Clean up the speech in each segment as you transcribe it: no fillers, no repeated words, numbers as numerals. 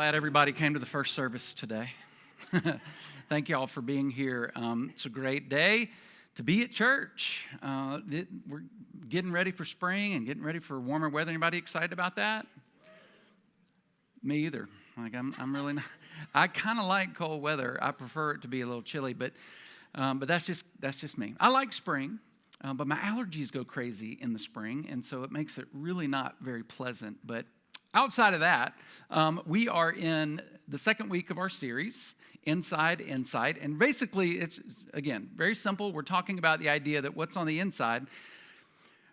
Glad everybody came to the first service today. Thank you all for being here. It's a great day to be at church. We're getting ready for spring and getting ready for warmer weather. Anybody excited about that? Me either. Like I'm really not. I kind of like cold weather. I prefer it to be a little chilly, but that's just me. I like spring, but my allergies go crazy in the spring, and so it makes it really not very pleasant. But outside of that, we are in the second week of our series, Inside Insight. And basically, it's, again, very simple. We're talking about the idea that what's on the inside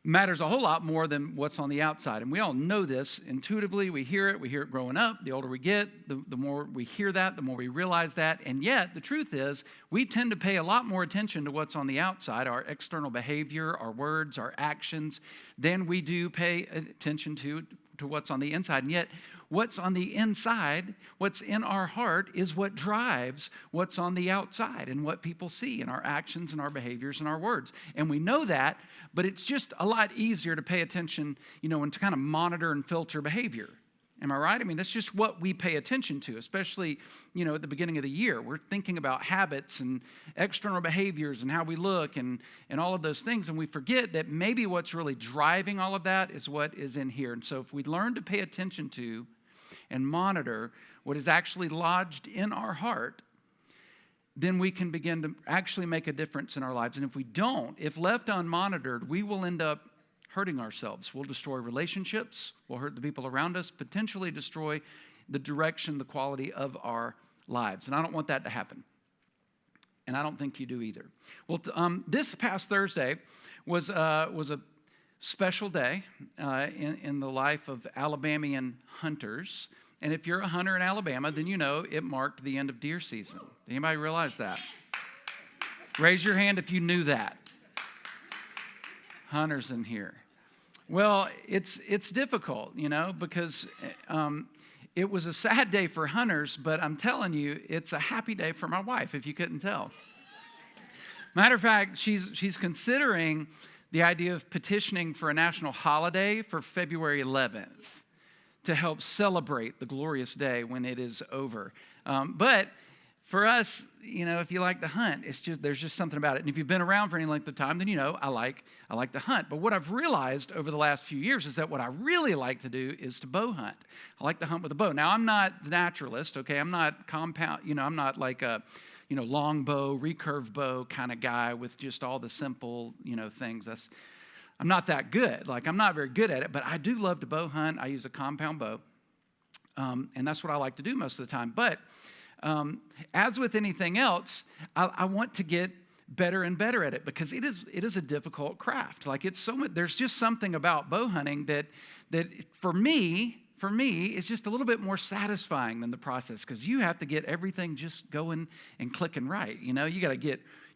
matters a whole lot more than what's on the outside. And we all know this intuitively. We hear it growing up. The older we get, the more we hear that, the more we realize that. And yet, the truth is, we tend to pay a lot more attention to what's on the outside, our external behavior, our words, our actions, than we do pay attention to what's on the inside. And yet, what's on the inside, what's in our heart, is what drives what's on the outside and what people see in our actions and our behaviors and our words. And we know that, but it's just a lot easier to pay attention, and to kind of monitor and filter behavior. Am I right? I mean, that's just what we pay attention to, especially, at the beginning of the year. We're thinking about habits and external behaviors and how we look and all of those things. And we forget that maybe what's really driving all of that is what is in here. And so if we learn to pay attention to and monitor what is actually lodged in our heart, then we can begin to actually make a difference in our lives. And if we don't, if left unmonitored, we will end up hurting ourselves. We'll destroy relationships. We'll hurt the people around us, potentially destroy the direction, the quality of our lives. And I don't want that to happen. And I don't think you do either. Well, this past Thursday was a special day in the life of Alabamian hunters. And if you're a hunter in Alabama, then you know it marked the end of deer season. Anybody realize that? Raise your hand if you knew that. Hunters in here. Well, it's difficult, because it was a sad day for hunters, but I'm telling you, it's a happy day for my wife, if you couldn't tell. Matter of fact, she's considering the idea of petitioning for a national holiday for February 11th to help celebrate the glorious day when it is over. But for us, if you like to hunt, there's just something about it. And if you've been around for any length of time, then I like to hunt. But what I've realized over the last few years is that what I really like to do is to bow hunt. I like to hunt with a bow. Now, I'm not the naturalist, okay? I'm not compound, I'm not like a, long bow, recurve bow kind of guy with just all the simple, things. I'm not that good. Like, I'm not very good at it, but I do love to bow hunt. I use a compound bow, and that's what I like to do most of the time. But as with anything else, I want to get better and better at it because it is a difficult craft. Like, there's just something about bow hunting that for me, it's just a little bit more satisfying than the process because you have to get everything just going and clicking right. You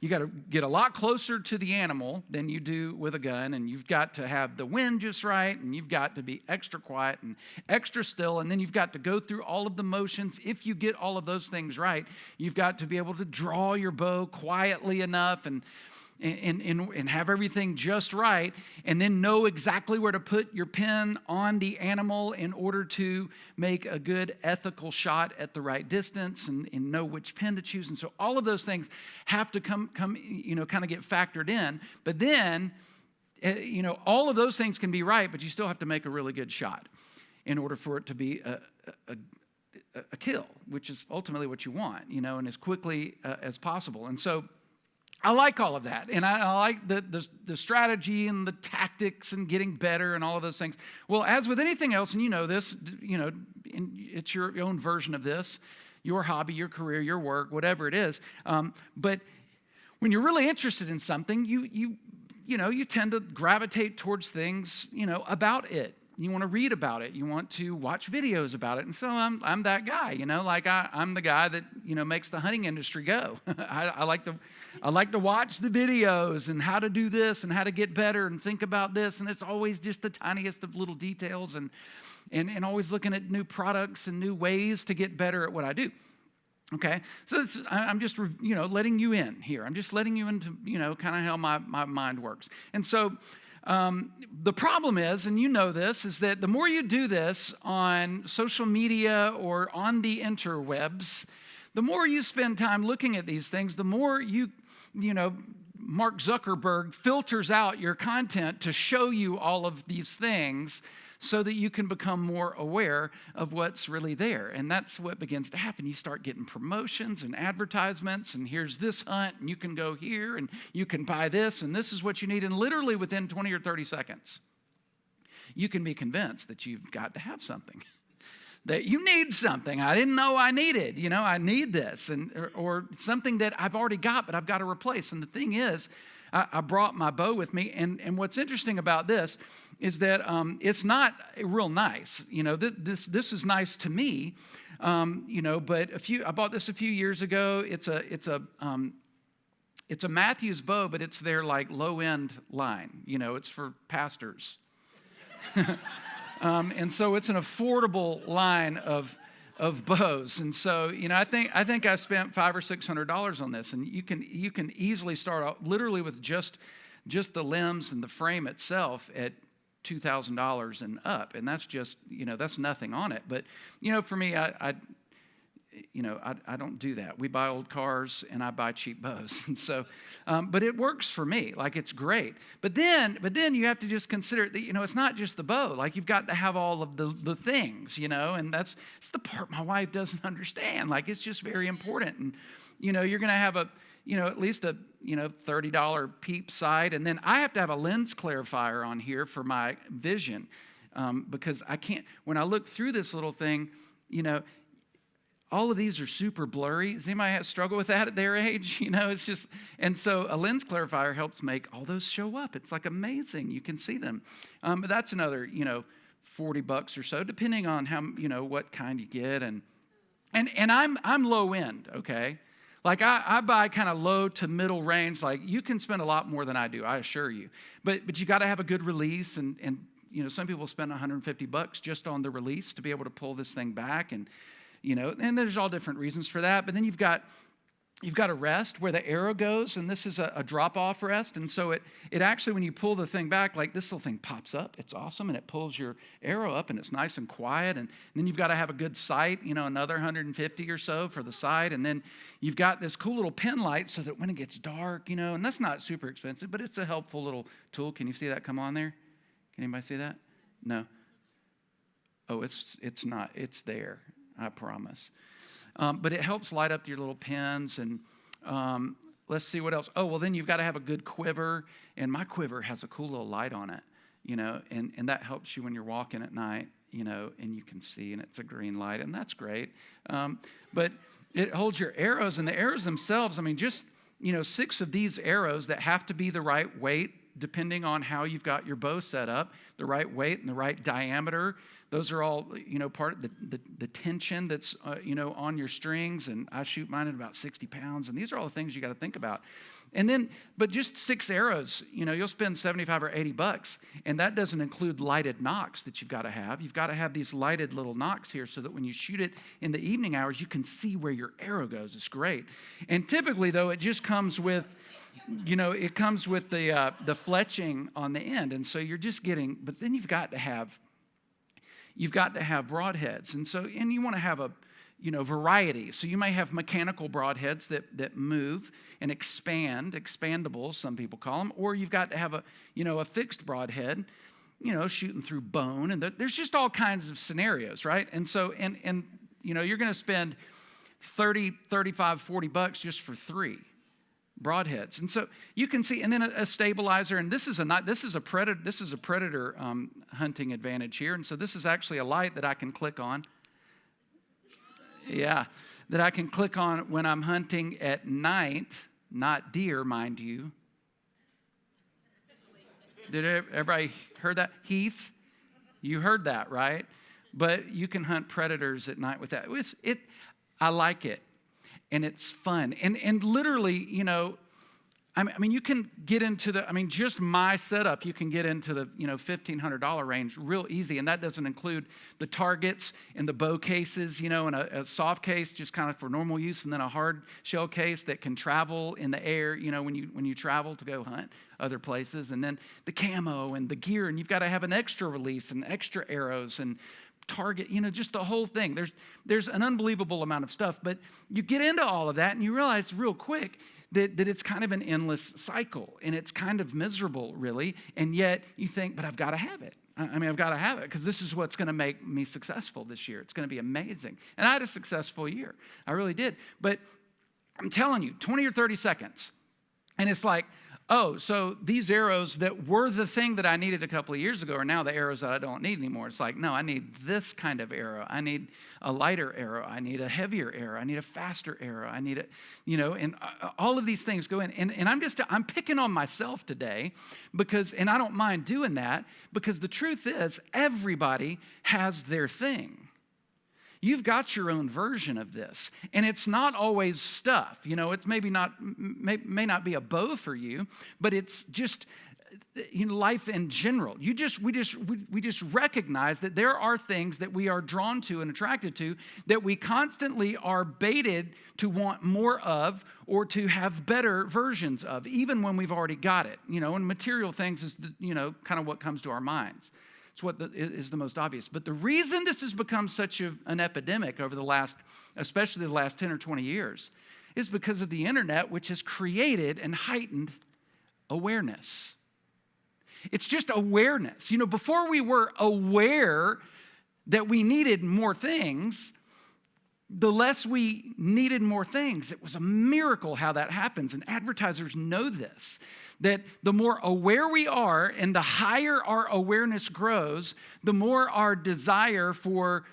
got to get a lot closer to the animal than you do with a gun, and you've got to have the wind just right, and you've got to be extra quiet and extra still, and then you've got to go through all of the motions. If you get all of those things right, you've got to be able to draw your bow quietly enough and have everything just right, and then know exactly where to put your pin on the animal in order to make a good ethical shot at the right distance and know which pin to choose. And so all of those things have to come kind of get factored in. But then, all of those things can be right, but you still have to make a really good shot in order for it to be a kill, which is ultimately what you want, and as quickly as possible. And so I like all of that, and I like the strategy and the tactics and getting better and all of those things. Well, as with anything else, and this, it's your own version of this, your hobby, your career, your work, whatever it is. But when you're really interested in something, you tend to gravitate towards things, about it. You want to read about it. You want to watch videos about it. And so I'm that guy, I'm the guy that, makes the hunting industry go. I like to watch the videos and how to do this and how to get better and think about this. And it's always just the tiniest of little details and always looking at new products and new ways to get better at what I do. Okay, so I'm just, letting you in here. I'm just letting you into, kind of how my mind works. And so The problem is, and you know this, is that the more you do this on social media or on the interwebs, the more you spend time looking at these things, the more Mark Zuckerberg filters out your content to show you all of these things so that you can become more aware of what's really there. And that's what begins to happen. You start getting promotions and advertisements, and here's this hunt, and you can go here, and you can buy this, and this is what you need. And literally within 20 or 30 seconds, you can be convinced that you've got to have something. That you need something I didn't know I needed. I need this, or something that I've already got, but I've got to replace. And the thing is, I brought my bow with me, and what's interesting about this is that it's not real nice. This is nice to me, but I bought this a few years ago. It's a Matthews bow, but it's their like low end line. it's for pastors. And so it's an affordable line of bows. And so, I think I spent $500 or $600 on this, and you can easily start out literally with just the limbs and the frame itself at $2,000 and up, and that's just that's nothing on it. But for me, I don't do that. We buy old cars, and I buy cheap bows, and so, but it works for me. Like, it's great. But then you have to just consider that it's not just the bow. Like, you've got to have all of the things, and it's the part my wife doesn't understand. Like, it's just very important, and you're going to have at least a $30 peep sight, and then I have to have a lens clarifier on here for my vision, because I can't. When I look through this little thing, all of these are super blurry. Does anybody struggle with that at their age? It's just, and so a lens clarifier helps make all those show up. It's like amazing. You can see them. But that's another, $40 or so, depending on how, what kind you get. And I'm low end, okay? Like I buy kind of low to middle range. Like, you can spend a lot more than I do, I assure you. But you got to have a good release, and some people spend $150 just on the release to be able to pull this thing back, and there's all different reasons for that. But then you've got a rest where the arrow goes, and this is a drop-off rest. And so it actually, when you pull the thing back, like, this little thing pops up. It's awesome, and it pulls your arrow up, and it's nice and quiet. And then you've got to have a good sight, another 150 or so for the sight. And then you've got this cool little pin light so that when it gets dark, and that's not super expensive, but it's a helpful little tool. Can you see that come on there? Can anybody see that? No? Oh, it's not. It's there. I promise. But it helps light up your little pins, and let's see what else. Oh, well, then you've got to have a good quiver, and my quiver has a cool little light on it, and that helps you when you're walking at night, and you can see, and it's a green light, and that's great. But it holds your arrows, and the arrows themselves, just, 6 of these arrows that have to be the right weight, depending on how you've got your bow set up, the right weight and the right diameter. Those are all, part of the tension that's, on your strings. And I shoot mine at about 60 pounds. And these are all the things you got to think about. And then, but just 6 arrows, you'll spend $75 or $80. And that doesn't include lighted nocks that you've got to have. You've got to have these lighted little nocks here so that when you shoot it in the evening hours, you can see where your arrow goes. It's great. And typically, though, it just comes with, it comes with the fletching on the end. And so you're just getting, but then you've got to have broadheads. And so, and you want to have a, variety. So you may have mechanical broadheads that move and expand, expandables, some people call them, or you've got to have a fixed broadhead, shooting through bone. And there's just all kinds of scenarios, right? And so, and you're going to spend $30, $35, $40 just for 3 broadheads. And so you can see, and then a stabilizer, and this is a predator hunting advantage here. And so this is actually a light that I can click on. Yeah, that I can click on when I'm hunting at night, not deer, mind you. Did everybody heard that? Heath, you heard that, right? But you can hunt predators at night with that. I like it. And it's fun. And literally, I mean, you can get into just my setup, you can get into the, $1,500 range real easy. And that doesn't include the targets and the bow cases, and a soft case just kind of for normal use. And then a hard shell case that can travel in the air, when you travel to go hunt other places. And then the camo and the gear, and you've got to have an extra release and extra arrows and target, just the whole thing. There's an unbelievable amount of stuff, but you get into all of that and you realize real quick that it's kind of an endless cycle, and it's kind of miserable, really, and yet you think, but I've got to have it. I've got to have it because this is what's going to make me successful this year. It's going to be amazing. And I had a successful year. I really did. But I'm telling you, 20 or 30 seconds, and it's like, oh, so these arrows that were the thing that I needed a couple of years ago are now the arrows that I don't need anymore. It's like, no, I need this kind of arrow. I need a lighter arrow. I need a heavier arrow. I need a faster arrow. I need and all of these things go in. And I'm picking on myself today and I don't mind doing that because the truth is everybody has their thing. You've got your own version of this, and it's not always stuff. It's may not be a bow for you, but it's just life in general. We just recognize that there are things that we are drawn to and attracted to that we constantly are baited to want more of or to have better versions of, even when we've already got it. And material things is kind of what comes to our minds. It's what is the most obvious. But the reason this has become such an epidemic over especially the last 10 or 20 years, is because of the internet, which has created and heightened awareness. It's just awareness. Before we were aware that we needed more things, the less we needed more things. It was a miracle how that happens. And advertisers know this, that the more aware we are and the higher our awareness grows, the more our desire for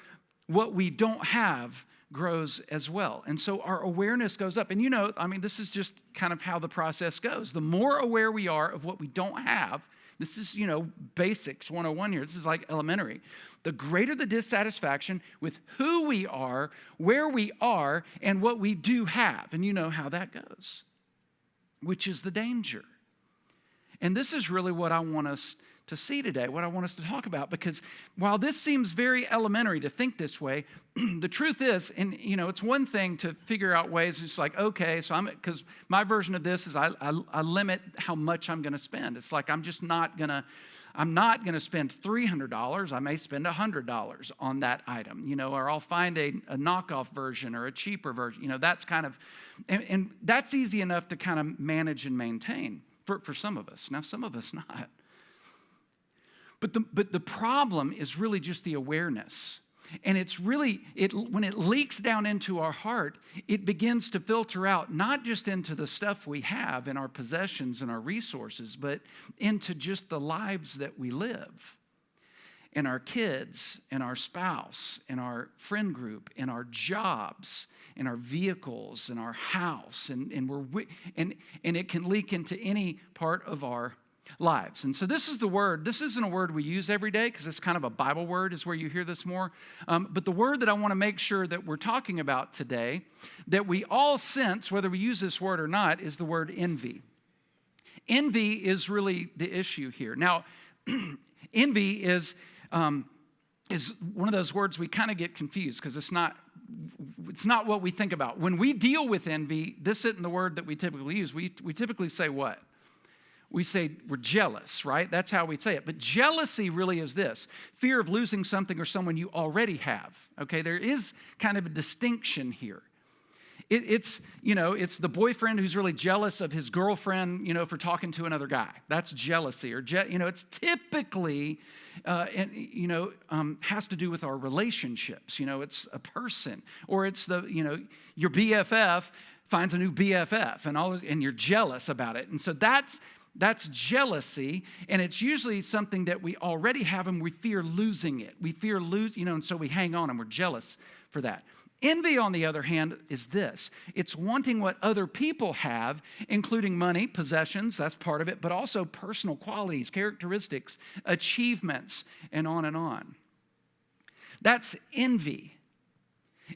what we don't have grows as well. And so our awareness goes up. And this is just kind of how the process goes. The more aware we are of what we don't have, this is, basics 101 here. This is like elementary. The greater the dissatisfaction with who we are, where we are, and what we do have. And you know how that goes, which is the danger. And this is really what I want us to see today, what I want us to talk about, because while this seems very elementary to think this way, the truth is, and it's one thing to figure out ways. It's like, okay, so because my version of this is I limit how much I'm going to spend. It's like I'm not going to spend $300. I may spend $100 on that item, or I'll find a knockoff version or a cheaper version. That's kind of, and that's easy enough to kind of manage and maintain for some of us. Now, some of us not. But the problem is really just the awareness. And it's really, when it leaks down into our heart, it begins to filter out, not just into the stuff we have and our possessions and our resources, but into just the lives that we live. And our kids, and our spouse, and our friend group, and our jobs, and our vehicles, and our house. And it can leak into any part of our lives. And so this is the word. This isn't a word we use every day because it's kind of a Bible word is where you hear this more. But the word that I want to make sure that we're talking about today, that we all sense, whether we use this word or not, is the word envy. Envy is really the issue here. Now, envy is one of those words we kind of get confused because it's not what we think about. When we deal with envy, this isn't the word that we typically use. We typically say what? We say we're jealous, right? That's how we say it. But jealousy really is this: fear of losing something or someone you already have. Okay, there is kind of a distinction here. It's the boyfriend who's really jealous of his girlfriend, for talking to another guy. That's jealousy. Or, it's typically, has to do with our relationships. It's a person. Or it's your BFF finds a new BFF and you're jealous about it. And so that's jealousy, and it's usually something that we already have and we fear losing it. We fear and so we hang on and we're jealous for that. Envy, on the other hand, is this. It's wanting what other people have, including money, possessions, that's part of it, but also personal qualities, characteristics, achievements, and on and on. That's envy.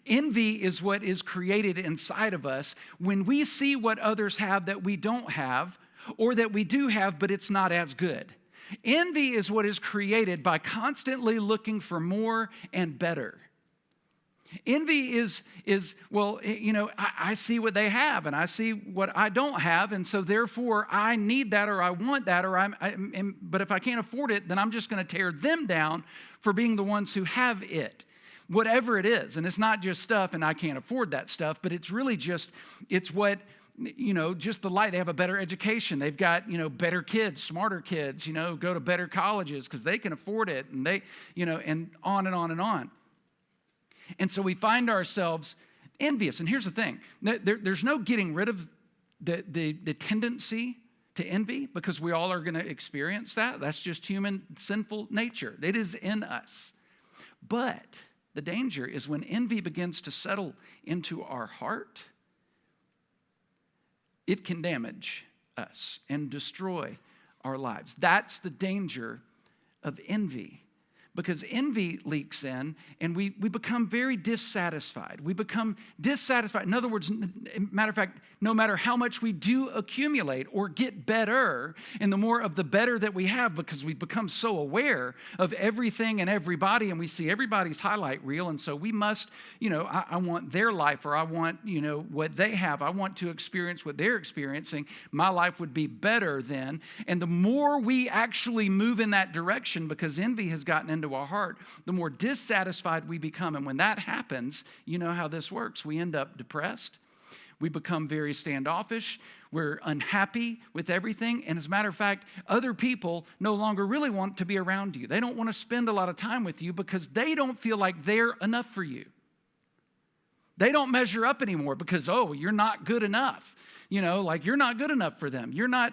Envy is what is created inside of us when we see what others have that we don't have, or that we do have, but it's not as good. Envy is what is created by constantly looking for more and better. Envy is well, I see what they have and I see what I don't have, and so therefore I need that or I want that, but if I can't afford it, then I'm just going to tear them down for being the ones who have it. Whatever it is, and it's not just stuff and I can't afford that stuff, but it's really just the light. They have a better education. They've got, better kids, smarter kids, go to better colleges because they can afford it, and they, and on and on and on. And so we find ourselves envious. And here's the thing. There's no getting rid of the tendency to envy, because we all are going to experience that. That's just human sinful nature. It is in us. But the danger is when envy begins to settle into our heart, it can damage us and destroy our lives. That's the danger of envy. Because envy leaks in, and we become very dissatisfied. We become dissatisfied. In other words, matter of fact, no matter how much we do accumulate or get better, and the more of the better that we have, because we've become so aware of everything and everybody, and we see everybody's highlight reel, and so we must, I want their life, or I want, what they have. I want to experience what they're experiencing. My life would be better then. And the more we actually move in that direction, because envy has gotten into our heart, the more dissatisfied we become. And when that happens, you know how this works. We end up depressed. We become very standoffish. We're unhappy with everything. And as a matter of fact, other people no longer really want to be around you. They don't want to spend a lot of time with you because they don't feel like they're enough for you. They don't measure up anymore because, you're not good enough. You're not good enough for them. You're not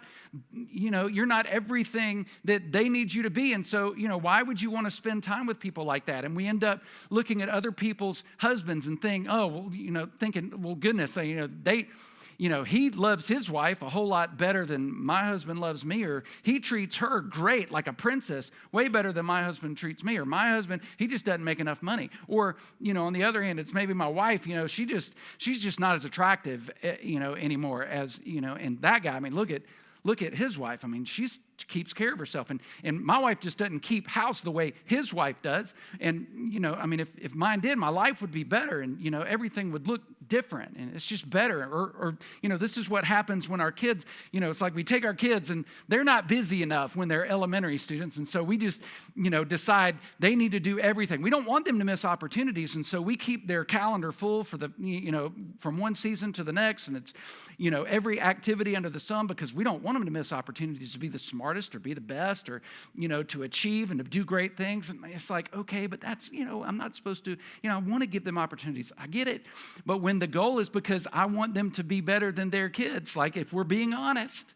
everything that they need you to be. And so, why would you want to spend time with people like that? And we end up looking at other people's husbands and thinking, well, goodness, he loves his wife a whole lot better than my husband loves me, or he treats her great, like a princess, way better than my husband treats me, or my husband, he just doesn't make enough money. Or, on the other hand, it's maybe my wife, she's just not as attractive, anymore as, and that guy, look at his wife. She keeps care of herself. And my wife just doesn't keep house the way his wife does. And, if mine did, my life would be better, and, everything would look different, and it's just better. Or this is what happens when our kids, it's like we take our kids and they're not busy enough when they're elementary students. And so we just, decide they need to do everything. We don't want them to miss opportunities. And so we keep their calendar full for the, from one season to the next. And it's, every activity under the sun, because we don't want them to miss opportunities to be the smartest or be the best, or, to achieve and to do great things. And it's like, okay, but that's, I'm not supposed to, I want to give them opportunities. I get it. But when the goal is because I want them to be better than their kids, like if we're being honest,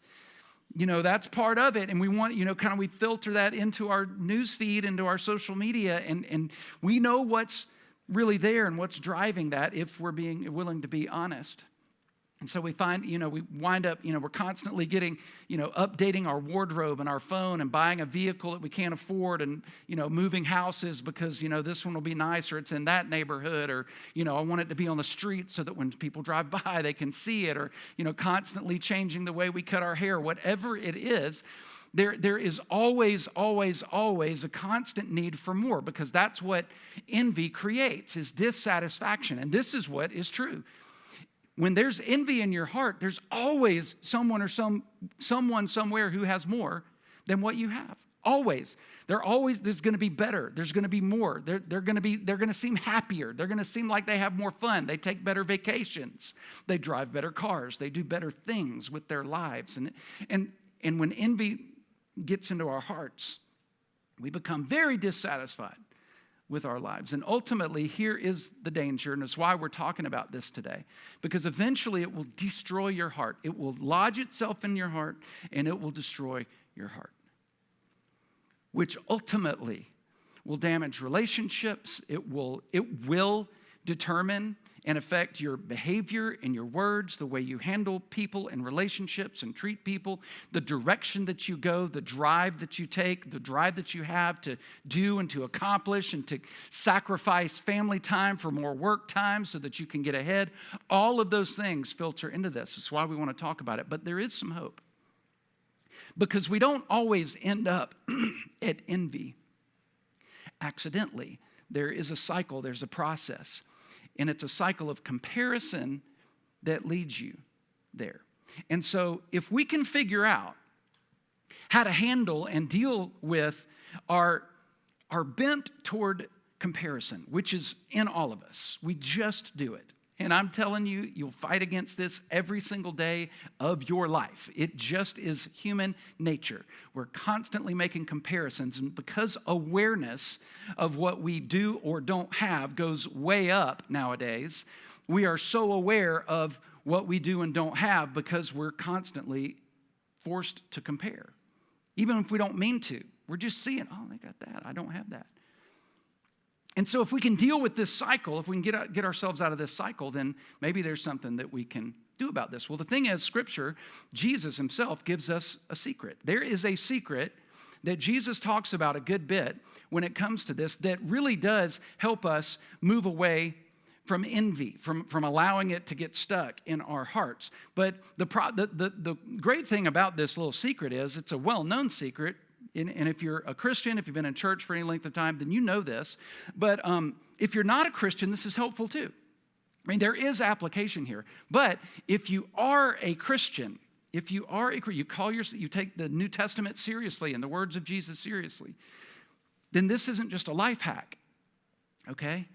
that's part of it. And we want, we filter that into our news feed, into our social media, and we know what's really there and what's driving that if we're being willing to be honest. And so we find, we wind up, we're constantly getting, updating our wardrobe and our phone and buying a vehicle that we can't afford, and, moving houses because, this one will be nice, or it's in that neighborhood, or, I want it to be on the street so that when people drive by, they can see it, or, constantly changing the way we cut our hair, whatever it is. There is always, always, always a constant need for more, because that's what envy creates, is dissatisfaction. And this is what is true. When there's envy in your heart, there's always someone or someone somewhere who has more than what you have. Always. There's going to be better. There's going to be more. They're going to seem happier. They're going to seem like they have more fun. They take better vacations. They drive better cars. They do better things with their lives. And when envy gets into our hearts, we become very dissatisfied with our lives. And ultimately, here is the danger, and it's why we're talking about this today. Because eventually it will destroy your heart. It will lodge itself in your heart, and it will destroy your heart, which ultimately will damage relationships. It will determine and affect your behavior and your words, the way you handle people and relationships and treat people, the direction that you go, the drive that you take, the drive that you have to do and to accomplish and to sacrifice family time for more work time so that you can get ahead. All of those things filter into this. That's why we want to talk about it. But there is some hope, because we don't always end up at envy accidentally. There is a cycle, there's a process. And it's a cycle of comparison that leads you there. And so if we can figure out how to handle and deal with our bent toward comparison, which is in all of us, we just do it. And I'm telling you, you'll fight against this every single day of your life. It just is human nature. We're constantly making comparisons. And because awareness of what we do or don't have goes way up nowadays, we are so aware of what we do and don't have because we're constantly forced to compare. Even if we don't mean to, we're just seeing, oh, they got that, I don't have that. And so if we can deal with this cycle, if we can get ourselves out of this cycle, then maybe there's something that we can do about this. Well, the thing is, Scripture, Jesus himself gives us a secret. There is a secret that Jesus talks about a good bit when it comes to this that really does help us move away from envy, from allowing it to get stuck in our hearts. But the great thing about this little secret is it's a well-known secret. And if you're a Christian, if you've been in church for any length of time, then you know this. But if you're not a Christian, this is helpful too. I mean, there is application here. But if you are a Christian, you take the New Testament seriously and the words of Jesus seriously, then this isn't just a life hack, okay?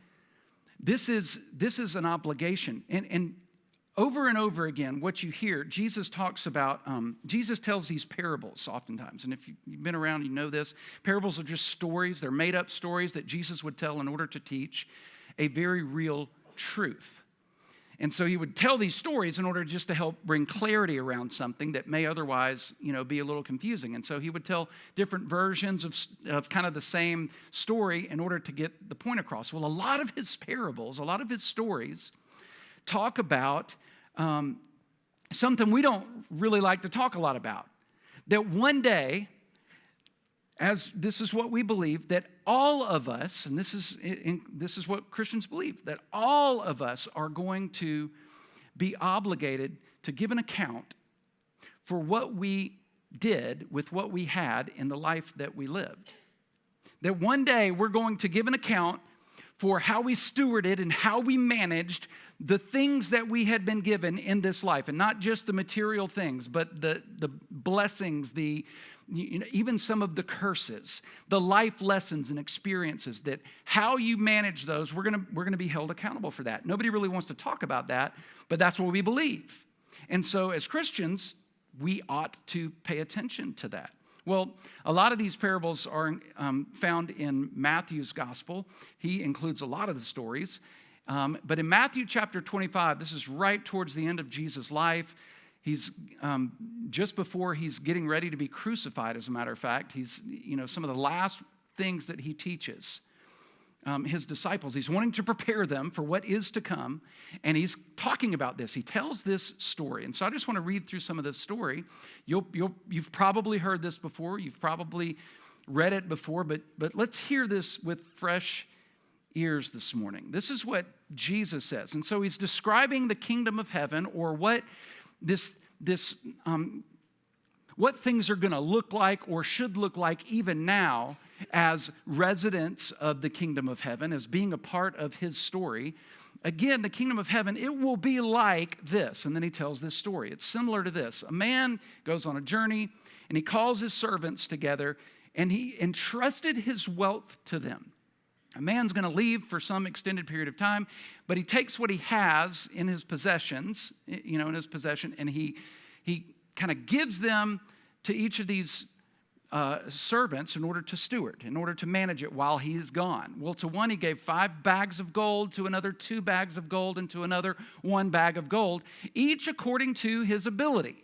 This is an obligation. And over and over again, what you hear, Jesus talks about, Jesus tells these parables oftentimes. And if you've been around, you know this. Parables are just stories. They're made-up stories that Jesus would tell in order to teach a very real truth. And so he would tell these stories in order just to help bring clarity around something that may otherwise, be a little confusing. And so he would tell different versions of kind of the same story in order to get the point across. Well, a lot of his parables, a lot of his stories talk about something we don't really like to talk a lot about. That one day, as this is what we believe, that all of us, and this is what Christians believe, that all of us are going to be obligated to give an account for what we did with what we had in the life that we lived. That one day we're going to give an account for how we stewarded and how we managed the things that we had been given in this life. And not just the material things, but the blessings, even some of the curses, the life lessons and experiences, that how you manage those, we're gonna be held accountable for that. Nobody really wants to talk about that, but that's what we believe. And so as Christians, we ought to pay attention to that. Well, a lot of these parables are found in Matthew's gospel. He includes a lot of the stories. But in Matthew chapter 25, this is right towards the end of Jesus' life. He's just before he's getting ready to be crucified, as a matter of fact. He's, some of the last things that he teaches his disciples. He's wanting to prepare them for what is to come, and he's talking about this. He tells this story, and so I just want to read through some of this story. You've probably heard this before. You've probably read it before, but let's hear this with fresh ears this morning. This is what Jesus says, and so he's describing the kingdom of heaven, or what what things are going to look like or should look like even now as residents of the kingdom of heaven, as being a part of his story. Again, the kingdom of heaven, it will be like this. And then he tells this story. It's similar to this. A man goes on a journey, and he calls his servants together, and he entrusted his wealth to them. A man's going to leave for some extended period of time, but he takes what he has in his possessions, and he kind of gives them to each of these servants in order to steward, in order to manage it while he's gone. Well, to one he gave 5 bags of gold, to another 2 bags of gold, and to another 1 bag of gold, each according to his ability.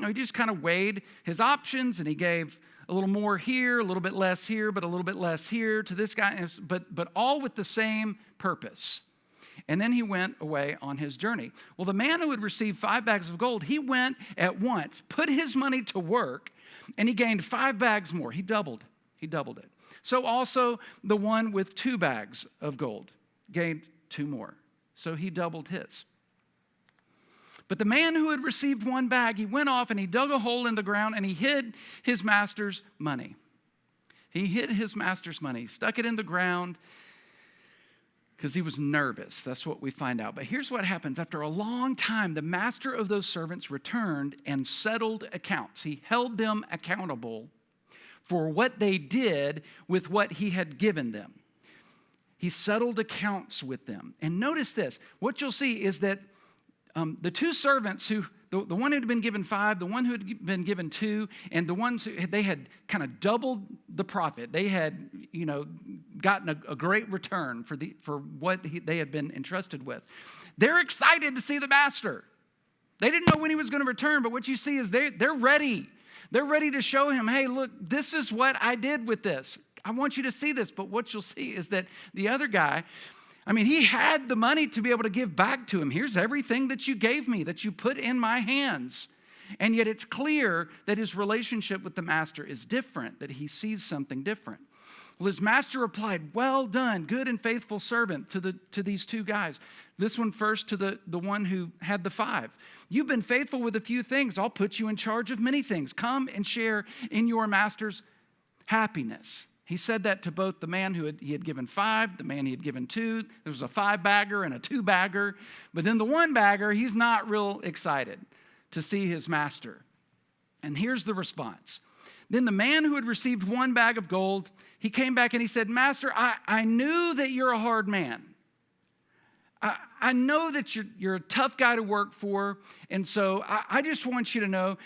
He just kind of weighed his options, and he gave a little more here, a little bit less here, but a little bit less here to this guy, but all with the same purpose. And then he went away on his journey. Well, the man who had received 5 bags of gold, he went at once, put his money to work, and he gained 5 bags more. He doubled it. So also the one with 2 bags of gold gained 2 more. So he doubled his. But the man who had received 1 bag, he went off and he dug a hole in the ground and he hid his master's money. He hid his master's money, stuck it in the ground because he was nervous. That's what we find out. But here's what happens. After a long time, the master of those servants returned and settled accounts. He held them accountable for what they did with what he had given them. He settled accounts with them. And notice this. What you'll see is that the 2 servants the one who had been given 5, the one who had been given 2, and the ones they had kind of doubled the profit. They had, gotten a great return for what they had been entrusted with. They're excited to see the master. They didn't know when he was going to return, but what you see is they're ready. They're ready to show him, hey, look, this is what I did with this. I want you to see this. But what you'll see is that the other guy, he had the money to be able to give back to him. Here's everything that you gave me, that you put in my hands. And yet it's clear that his relationship with the master is different, that he sees something different. Well, his master replied, well done, good and faithful servant, to these 2 guys. This one first to the one who had the 5. You've been faithful with a few things. I'll put you in charge of many things. Come and share in your master's happiness. He said that to both the man he had given 5, the man he had given 2. There was a 5-bagger and a 2-bagger. But then the 1-bagger, he's not real excited to see his master. And here's the response. Then the man who had received 1 bag of gold, he came back and he said, Master, I knew that you're a hard man. I know that you're a tough guy to work for, and so I just want you to know,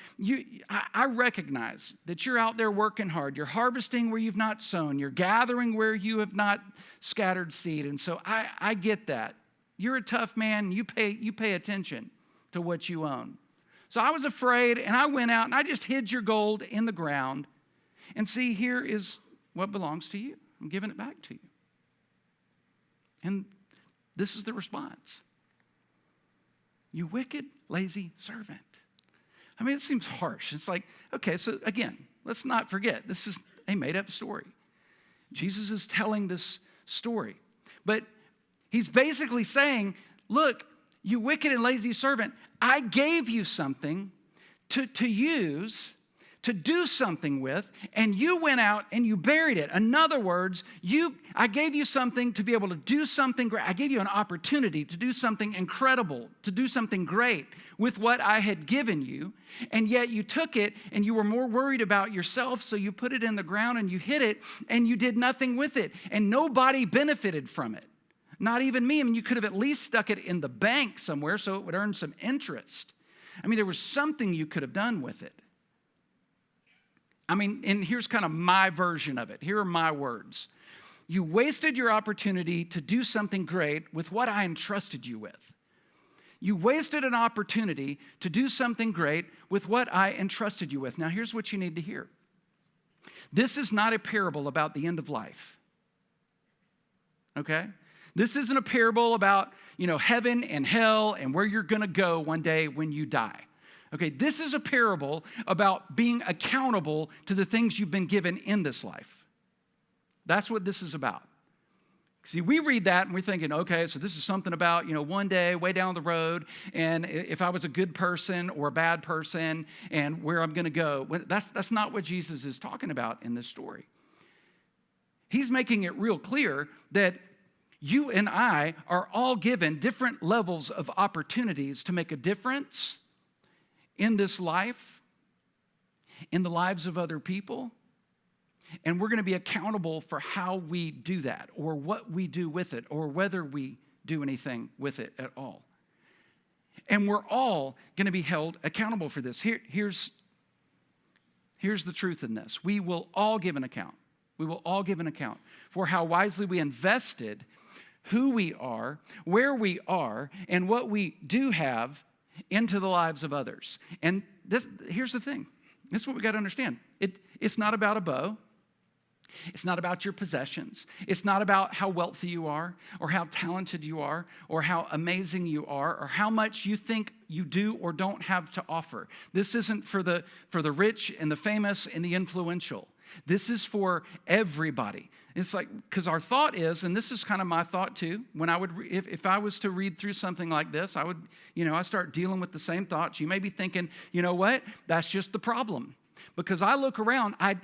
I recognize that you're out there working hard. You're harvesting where you've not sown. You're gathering where you have not scattered seed, and so I get that. You're a tough man. You pay attention to what you own. So I was afraid, and I went out, and I just hid your gold in the ground, and see, here is what belongs to you. I'm giving it back to you. And this is the response. You wicked, lazy servant. It seems harsh. It's like, okay, so again, let's not forget, this is a made-up story. Jesus is telling this story. But he's basically saying, look, you wicked and lazy servant, I gave you something to use, to do something with, and you went out and you buried it. In other words, I gave you something to be able to do something great. I gave you an opportunity to do something incredible, to do something great with what I had given you, and yet you took it and you were more worried about yourself, so you put it in the ground and you hid it, and you did nothing with it, and nobody benefited from it. Not even me. You could have at least stuck it in the bank somewhere so it would earn some interest. There was something you could have done with it. And here's kind of my version of it. Here are my words. You wasted your opportunity to do something great with what I entrusted you with. You wasted an opportunity to do something great with what I entrusted you with. Now, here's what you need to hear. This is not a parable about the end of life. Okay? This isn't a parable about, heaven and hell and where you're going to go one day when you die. Okay, this is a parable about being accountable to the things you've been given in this life. That's what this is about. See, we read that and we're thinking, okay, so this is something about, one day way down the road, and if I was a good person or a bad person and where I'm going to go. That's not what Jesus is talking about in this story. He's making it real clear that you and I are all given different levels of opportunities to make a difference in this life, in the lives of other people, and we're going to be accountable for how we do that, or what we do with it, or whether we do anything with it at all. And we're all going to be held accountable for this. Here's the truth in this. We will all give an account. We will all give an account for how wisely we invested, who we are, where we are, and what we do have into the lives of others. And here's the thing. This is what we got to understand. It's not about a bow. It's not about your possessions. It's not about how wealthy you are or how talented you are or how amazing you are or how much you think you do or don't have to offer. This isn't for the rich and the famous and the influential. This is for everybody. It's like, because our thought is, and this is kind of my thought too, when I would, if I was to read through something like this, I would, I start dealing with the same thoughts. You may be thinking, you know what? That's just the problem. Because I look around, I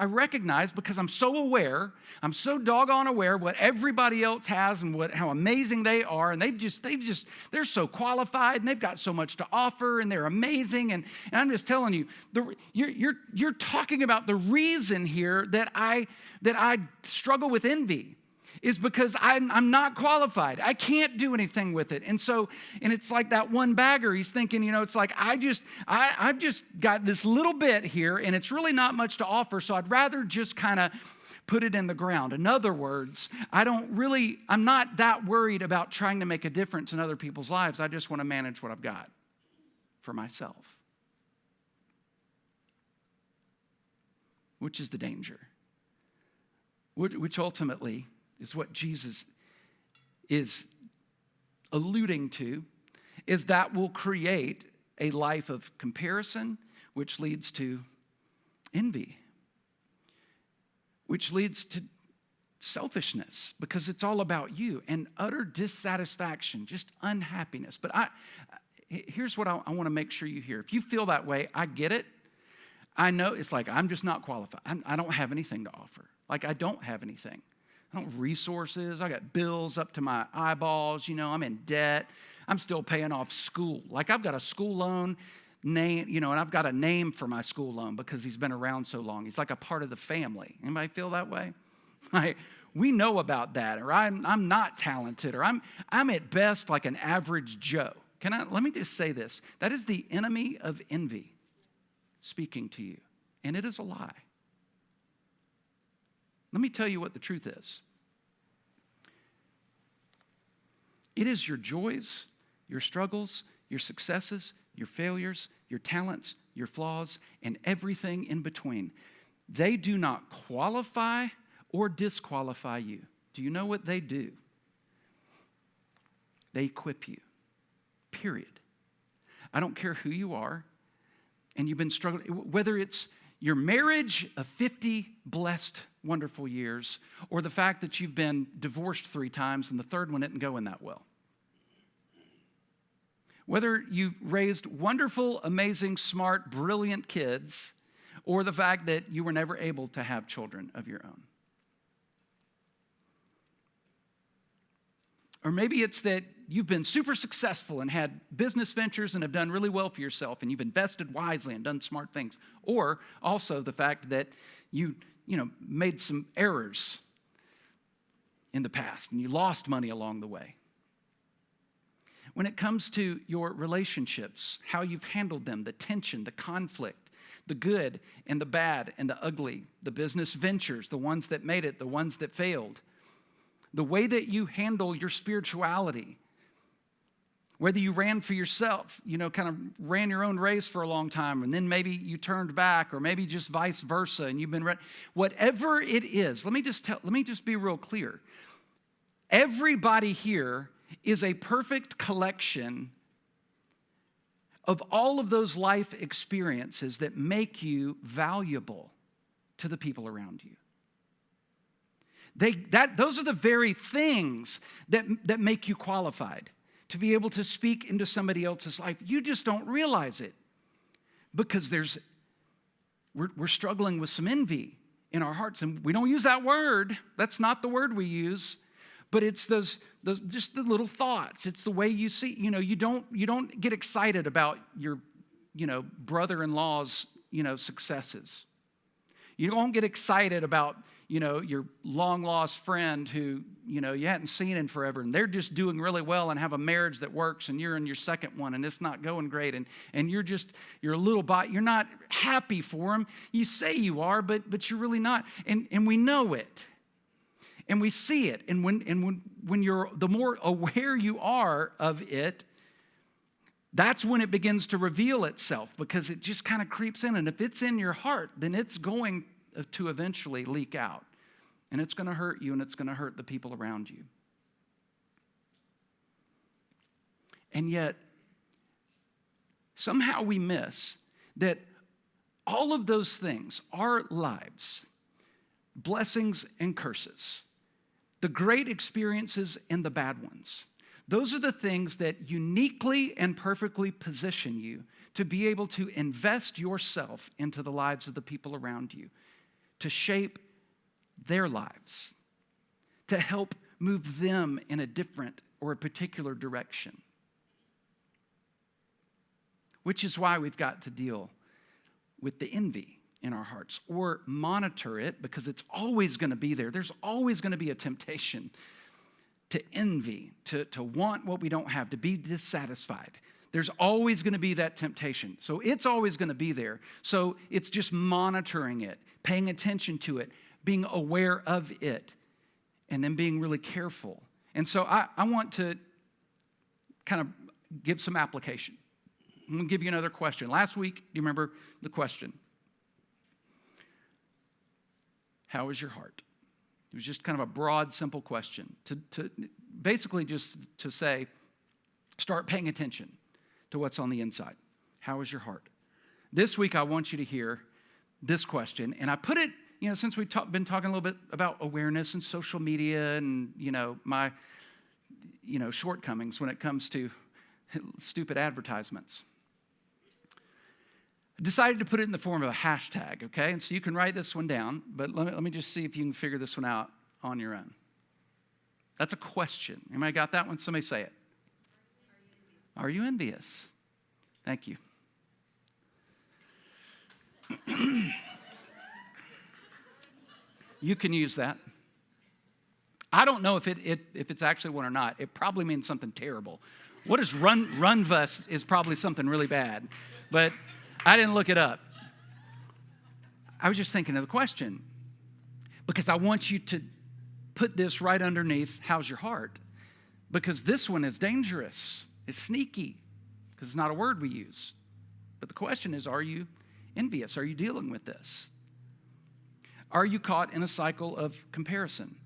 recognize, because I'm so aware, I'm so doggone aware of what everybody else has and how amazing they are, and they're so qualified, and they've got so much to offer, and they're amazing, and I'm just telling you, you're talking about the reason here that I struggle with envy. Is because I'm not qualified. I can't do anything with it. And it's like that one bagger, he's thinking, it's like, I've just got this little bit here, and it's really not much to offer, so I'd rather just kind of put it in the ground. In other words, I'm not that worried about trying to make a difference in other people's lives. I just want to manage what I've got for myself. Which is the danger. Which ultimately is what Jesus is alluding to, is that will create a life of comparison, which leads to envy, which leads to selfishness, because it's all about you, and utter dissatisfaction, just unhappiness. But here's what I want to make sure you hear. If you feel that way, I get it. I know it's like, I'm just not qualified. I don't have anything to offer. Like, I don't have anything. I don't have resources. I got bills up to my eyeballs. I'm in debt. I'm still paying off school. Like, I've got a school loan name, and I've got a name for my school loan because he's been around so long. He's like a part of the family. Anybody feel that way? We know about that. Or I'm not talented. Or I'm at best like an average Joe. Let me just say this. That is the enemy of envy speaking to you. And it is a lie. Let me tell you what the truth is. It is your joys, your struggles, your successes, your failures, your talents, your flaws, and everything in between. They do not qualify or disqualify you. Do you know what they do? They equip you, period. I don't care who you are, and you've been struggling, whether it's your marriage of 50 blessed, wonderful years, or the fact that you've been divorced 3 times and the third one didn't go in that well. Whether you raised wonderful, amazing, smart, brilliant kids, or the fact that you were never able to have children of your own. Or maybe it's that you've been super successful and had business ventures and have done really well for yourself, and you've invested wisely and done smart things. Or also the fact that you made some errors in the past and you lost money along the way. When it comes to your relationships, how you've handled them, the tension, the conflict, the good and the bad and the ugly, the business ventures, the ones that made it, the ones that failed, the way that you handle your spirituality, whether you ran for yourself, kind of ran your own race for a long time, and then maybe you turned back, or maybe just vice versa, and you've been whatever it is. Let me just be real clear. Everybody here is a perfect collection of all of those life experiences that make you valuable to the people around you. Those are the very things that make you qualified to be able to speak into somebody else's life. You just don't realize it because we're struggling with some envy in our hearts, and we don't use that word. That's not the word we use, but it's those just the little thoughts. It's the way you see. You don't get excited about your brother-in-law's successes. You don't get excited about your long-lost friend who, you hadn't seen in forever, and they're just doing really well and have a marriage that works, and you're in your second one, and it's not going great, and you're a little bit, you're not happy for them. You say you are, but you're really not. And we know it. And we see it. And when you're, the more aware you are of it, that's when it begins to reveal itself, because it just kind of creeps in. And if it's in your heart, then it's going to eventually leak out. And it's going to hurt you, and it's going to hurt the people around you. And yet, somehow we miss that all of those things, our lives, blessings and curses, the great experiences and the bad ones, those are the things that uniquely and perfectly position you to be able to invest yourself into the lives of the people around you, to shape their lives, to help move them in a different or a particular direction. Which is why we've got to deal with the envy in our hearts, or monitor it, because it's always going to be there. There's always going to be a temptation to envy, to want what we don't have, to be dissatisfied. There's always going to be that temptation. So it's always going to be there. So it's just monitoring it, paying attention to it, being aware of it, and then being really careful. And so I want to kind of give some application. I'm going to give you another question. Last week, do you remember the question? How is your heart? It was just kind of a broad, simple question to basically just to say, start paying attention to what's on the inside. How is your heart? This week, I want you to hear this question, and I put it, since we've been talking a little bit about awareness and social media and, my, shortcomings when it comes to stupid advertisements. I decided to put it in the form of a hashtag, okay? And so you can write this one down, but let me just see if you can figure this one out on your own. That's a question. Anybody got that one? Somebody say it. Are you envious? Thank you. You can use that. I don't know if it's actually one or not. It probably means something terrible. What is runvus is probably something really bad, but I didn't look it up. I was just thinking of the question because I want you to put this right underneath, how's your heart? Because this one is dangerous. It's sneaky because it's not a word we use. But the question is, are you envious? Are you dealing with this? Are you caught in a cycle of comparison?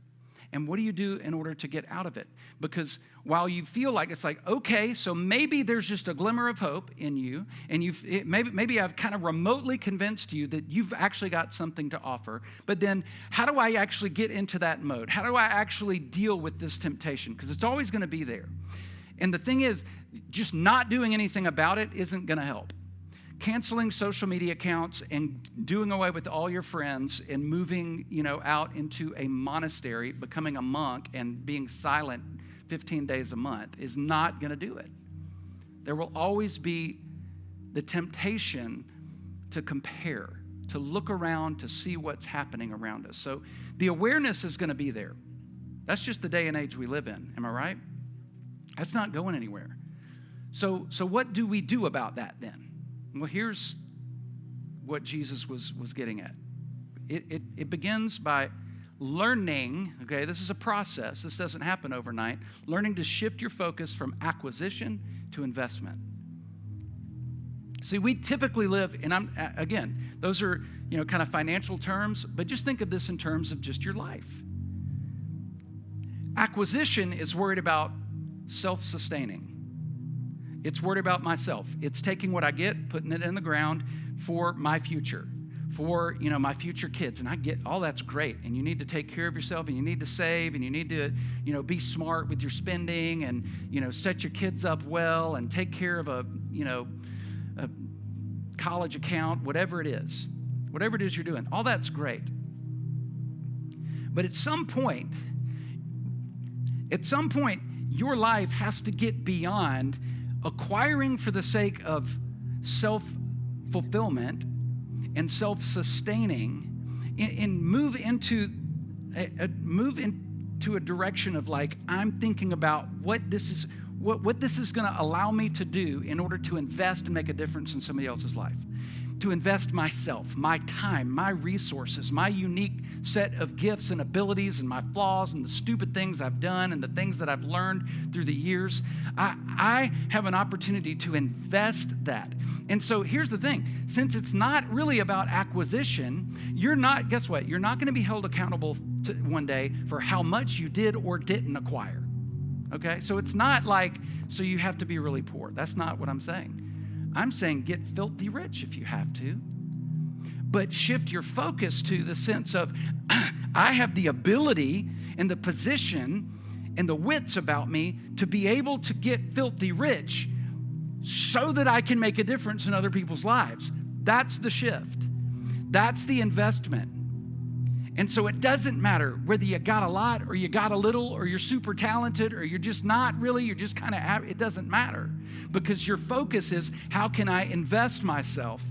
And what do you do in order to get out of it? Because while you feel like it's like, okay, so maybe there's just a glimmer of hope in you, and maybe I've kind of remotely convinced you that you've actually got something to offer, but then how do I actually get into that mode? How do I actually deal with this temptation? Because it's always going to be there. And the thing is, just not doing anything about it isn't going to help. Canceling social media accounts and doing away with all your friends and moving, out into a monastery, becoming a monk and being silent 15 days a month is not going to do it. There will always be the temptation to compare, to look around, to see what's happening around us. So the awareness is going to be there. That's just the day and age we live in. Am I right? That's not going anywhere. So what do we do about that then? Well, here's what Jesus was getting at. It begins by learning, okay, this is a process. This doesn't happen overnight. Learning to shift your focus from acquisition to investment. See, we typically live, and again, those are, kind of financial terms, but just think of this in terms of just your life. Acquisition is worried about self-sustaining. It's worried about myself. It's taking what I get, putting it in the ground for my future, for, my future kids. And I get all that's great. And you need to take care of yourself, and you need to save, and you need to, be smart with your spending, and, set your kids up well, and take care of a college account, whatever it is you're doing. All that's great. But at some point, your life has to get beyond acquiring for the sake of self-fulfillment and self-sustaining, and move into a direction of like, I'm thinking about what this is going to allow me to do in order to invest and make a difference in somebody else's life. to invest myself, my time, my resources, my unique set of gifts and abilities and my flaws and the stupid things I've done and the things that I've learned through the years. I have an opportunity to invest that. And so here's the thing. Since it's not really about acquisition, guess what? You're not going to be held accountable one day for how much you did or didn't acquire. Okay? So it's not like, so you have to be really poor. That's not what I'm saying. I'm saying get filthy rich if you have to, but shift your focus to the sense of, I have the ability and the position and the wits about me to be able to get filthy rich so that I can make a difference in other people's lives. That's the shift. That's the investment. And so it doesn't matter whether you got a lot or you got a little or you're super talented or you're just not really, you're just kind of, it doesn't matter, because your focus is, how can I invest myself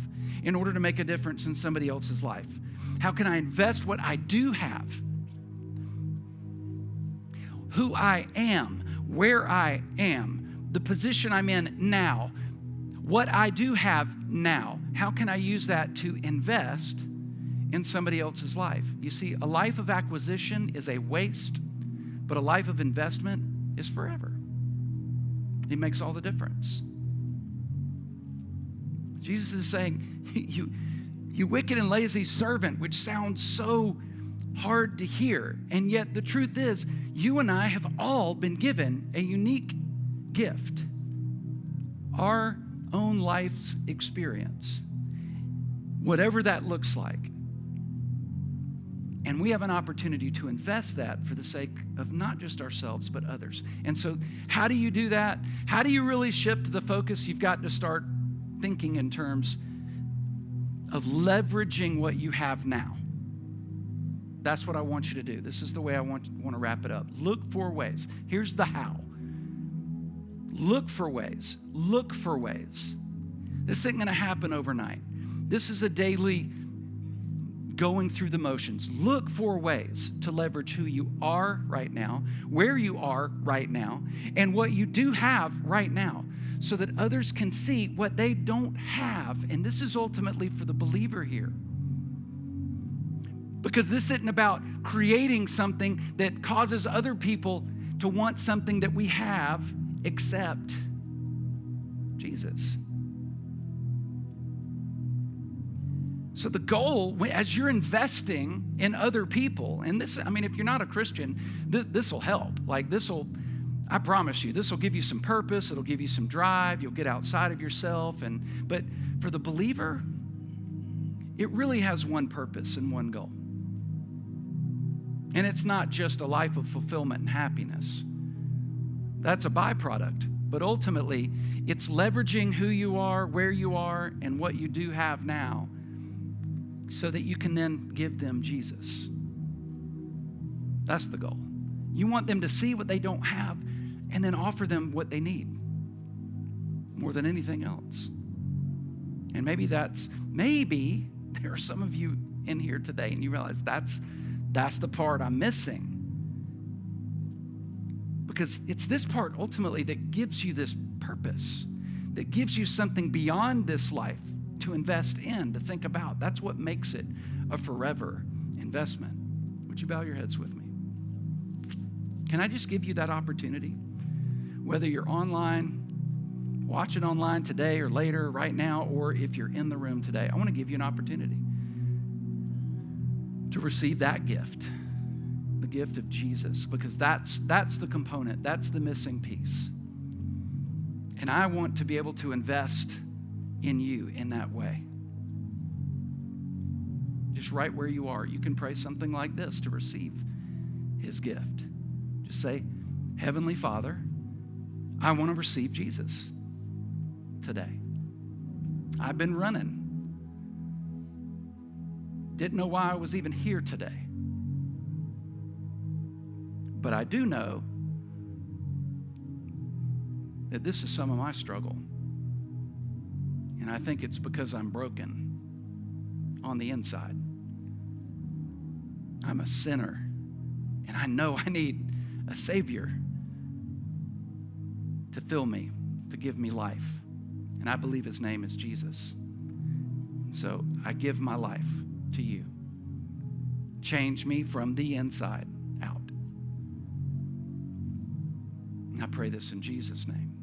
in order to make a difference in somebody else's life? How can I invest what I do have? Who I am, where I am, the position I'm in now, what I do have now. How can I use that to invest in somebody else's life? You see, a life of acquisition is a waste, but a life of investment is forever. It makes all the difference. Jesus is saying, you wicked and lazy servant, which sounds so hard to hear. And yet the truth is, you and I have all been given a unique gift, our own life's experience, whatever that looks like. And we have an opportunity to invest that for the sake of not just ourselves, but others. And so how do you do that? How do you really shift the focus? You've got to start thinking in terms of leveraging what you have now. That's what I want you to do. This is the way I want to wrap it up. Look for ways. Here's the how. Look for ways. Look for ways. This isn't going to happen overnight. This is a daily going through the motions. Look for ways to leverage who you are right now, where you are right now, and what you do have right now, so that others can see what they don't have. And this is ultimately for the believer here. Because this isn't about creating something that causes other people to want something that we have except Jesus. So the goal, as you're investing in other people, and this, I mean, if you're not a Christian, this will help. Like I promise you, this will give you some purpose. It'll give you some drive. You'll get outside of yourself. But for the believer, it really has one purpose and one goal. And it's not just a life of fulfillment and happiness. That's a byproduct. But ultimately, it's leveraging who you are, where you are, and what you do have now, so that you can then give them Jesus. That's the goal. You want them to see what they don't have and then offer them what they need more than anything else. And maybe there are some of you in here today and you realize that's the part I'm missing. Because it's this part ultimately that gives you this purpose, that gives you something beyond this life to invest in, to think about. That's what makes it a forever investment. Would you bow your heads with me? Can I just give you that opportunity? Whether you're online, watching online today or later, right now, or if you're in the room today, I want to give you an opportunity to receive that gift, the gift of Jesus, because that's the component, that's the missing piece. And I want to be able to invest in you in that way. Just right where you are, you can pray something like this to receive his gift. Just say, Heavenly Father, I want to receive Jesus today. I've been running. Didn't know why I was even here today. But I do know that this is some of my struggle. And I think it's because I'm broken on the inside. I'm a sinner, and I know I need a Savior to fill me, to give me life. And I believe his name is Jesus. So I give my life to you. Change me from the inside out. And I pray this in Jesus' name.